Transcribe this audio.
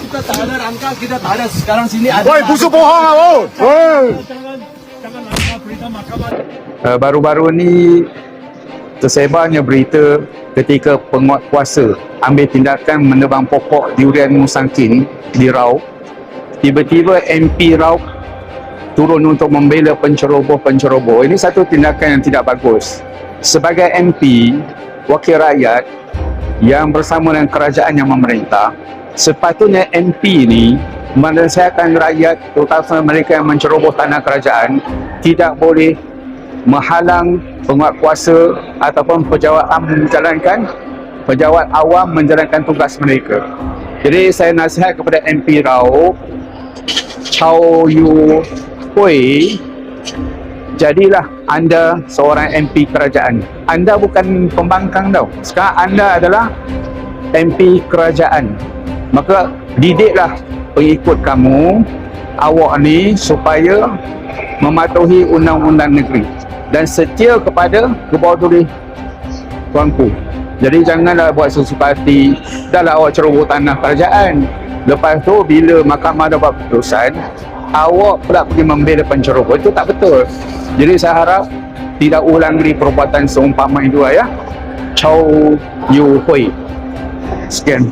kita tak ada rangka, kita tak ada sekarang sini ada. Woi, busuk bohong ah, woi. Jangan rangka berita mahkamah. Baru-baru ni tersebarnya berita ketika penguat kuasa ambil tindakan menebang pokok durian Musangking di Raub. Tiba-tiba MP Raub turun untuk membela penceroboh-penceroboh. Ini satu tindakan yang tidak bagus. Sebagai MP, wakil rakyat yang bersama dengan kerajaan yang memerintah, sepatutnya MP ini menasihatkan rakyat, terutama mereka yang menceroboh tanah kerajaan, tidak boleh menghalang penguat kuasa ataupun pejabat awam menjalankan tugas mereka. Jadi saya nasihat kepada MP Raub, Chow Yu Hui, jadilah anda seorang MP kerajaan. Anda bukan pembangkang tau. Sekarang anda adalah MP kerajaan. Maka didiklah pengikut kamu, awak ni, supaya mematuhi undang-undang negeri dan setia kepada kebawah tuanku. Jadi janganlah buat sesuka hati. Dahlah awak ceroboh tanah kerajaan. Lepas tu bila mahkamah dapat keputusan, awak pula pergi membela penceroboh. Itu tak betul. Jadi saya harap tidak ulang lagi perbuatan seumpama itu ya. Chow Yu Hui. Sekian.